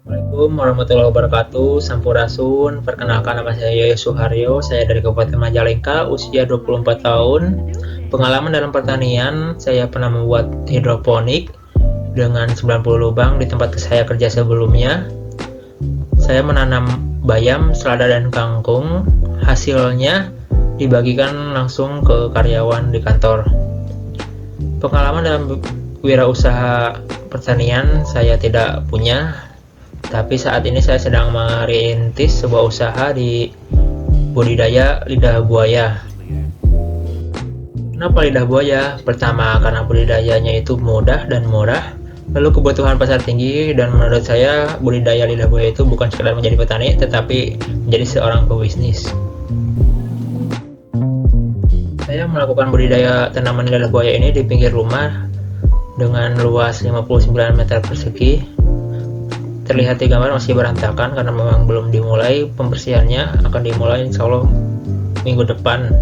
Assalamualaikum warahmatullahi wabarakatuh. Sampurasun. Perkenalkan, nama saya Yoyo Suharyo. Saya dari Kabupaten Majalengka, usia 24 tahun. Pengalaman dalam pertanian, saya pernah membuat hidroponik dengan 90 lubang di tempat saya kerja sebelumnya. Saya menanam bayam, selada, dan kangkung. Hasilnya dibagikan langsung ke karyawan di kantor. Pengalaman dalam wirausaha pertanian saya tidak punya, tapi saat ini saya sedang merintis sebuah usaha di budidaya lidah buaya. Kenapa lidah buaya? Pertama, karena budidayanya itu mudah dan murah, lalu kebutuhan pasar tinggi, dan menurut saya budidaya lidah buaya itu bukan sekedar menjadi petani, tetapi menjadi seorang pebisnis. Saya melakukan budidaya tanaman lidah buaya ini di pinggir rumah dengan luas 59 meter persegi. Terlihat di gambar masih berantakan karena memang belum dimulai pembersihannya, akan dimulai insya Allah minggu depan.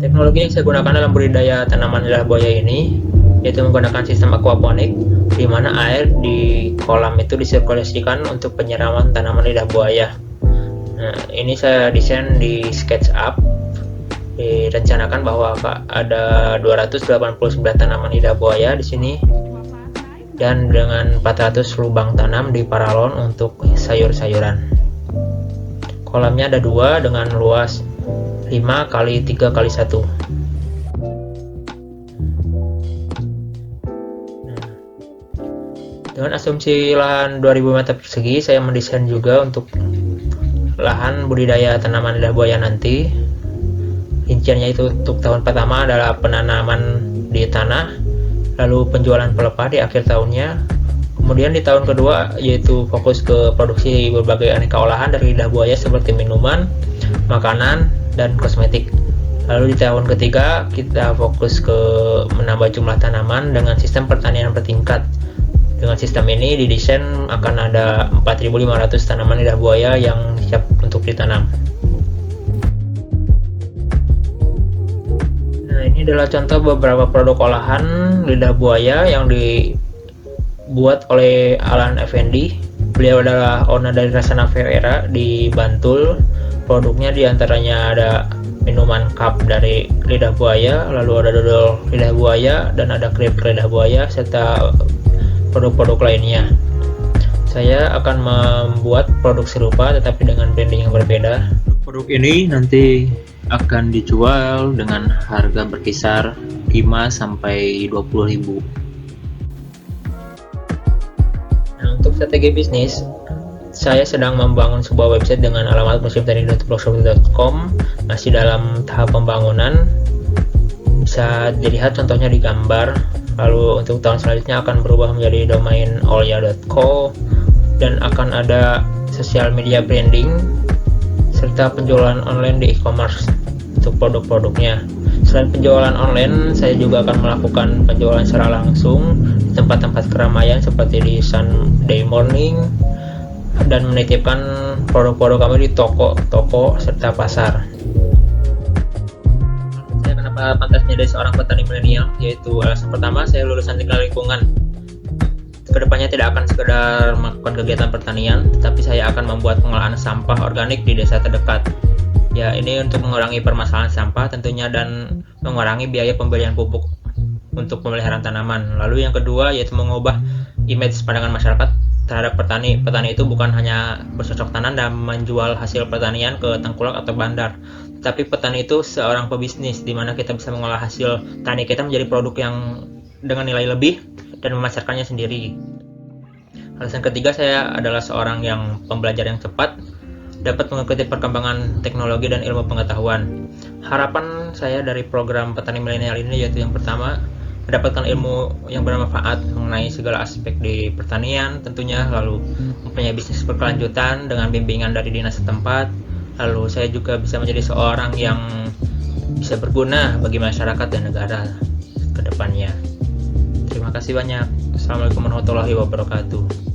Teknologi yang saya gunakan dalam budidaya tanaman lidah buaya ini yaitu menggunakan sistem aquaponik, di mana air di kolam itu disirkulasikan untuk penyiraman tanaman lidah buaya. Nah, ini saya desain di SketchUp. Direncanakan bahwa ada 289 tanaman lidah buaya di sini, dan dengan 400 lubang tanam di paralon untuk sayur-sayuran. Kolamnya ada 2 dengan luas 5 x 3 x 1. Dengan asumsi lahan 2000 meter persegi, saya mendesain juga untuk lahan budidaya tanaman lidah buaya nanti. Rinciannya itu untuk tahun pertama adalah penanaman di tanah, lalu penjualan pelepah di akhir tahunnya. Kemudian di tahun kedua yaitu fokus ke produksi berbagai aneka olahan dari lidah buaya seperti minuman, makanan, dan kosmetik. Lalu di tahun ketiga kita fokus ke menambah jumlah tanaman dengan sistem pertanian bertingkat. Dengan sistem ini didesain akan ada 4.500 tanaman lidah buaya yang siap untuk ditanam. Nah, ini adalah contoh beberapa produk olahan lidah buaya yang dibuat oleh Alan Effendi. Beliau adalah owner dari Rasana Ferreira di Bantul. Produknya diantaranya ada minuman cup dari lidah buaya, lalu ada dodol lidah buaya, dan ada krep lidah buaya, serta produk-produk lainnya. Saya akan membuat produk serupa tetapi dengan branding yang berbeda. Produk ini nanti akan dijual dengan harga berkisar 5-20 ribu. Nah, untuk strategi bisnis, saya sedang membangun sebuah website dengan alamat musimtani.blogspot.com, masih dalam tahap pembangunan. Bisa dilihat contohnya di gambar. Lalu untuk tahun selanjutnya akan berubah menjadi domain olya.co, dan akan ada sosial media branding serta penjualan online di e-commerce untuk produk-produknya. Selain penjualan online, saya juga akan melakukan penjualan secara langsung di tempat-tempat keramaian seperti di Sunday Morning, dan menitipkan produk-produk kami di toko-toko serta pasar. Pantas menjadi seorang petani milenial, yaitu alasan pertama, saya lulusan teknik lingkungan. Kedepannya tidak akan sekedar melakukan kegiatan pertanian, tetapi saya akan membuat pengolahan sampah organik di desa terdekat. Ya, ini untuk mengurangi permasalahan sampah tentunya, dan mengurangi biaya pembelian pupuk untuk pemeliharaan tanaman. Lalu yang kedua yaitu mengubah image pandangan masyarakat terhadap petani. Petani itu bukan hanya bercocok tanam dan menjual hasil pertanian ke tengkulak atau bandar, tapi petani itu seorang pebisnis, di mana kita bisa mengolah hasil tani kita menjadi produk yang dengan nilai lebih dan memasarkannya sendiri. Alasan ketiga, saya adalah seorang yang pembelajar yang cepat, dapat mengikuti perkembangan teknologi dan ilmu pengetahuan. Harapan saya dari program petani milenial ini yaitu yang pertama, mendapatkan ilmu yang bermanfaat mengenai segala aspek di pertanian tentunya, lalu mempunyai bisnis berkelanjutan dengan bimbingan dari dinas setempat. Lalu saya juga bisa menjadi seorang yang bisa berguna bagi masyarakat dan negara ke depannya. Terima kasih banyak. Assalamualaikum warahmatullahi wabarakatuh.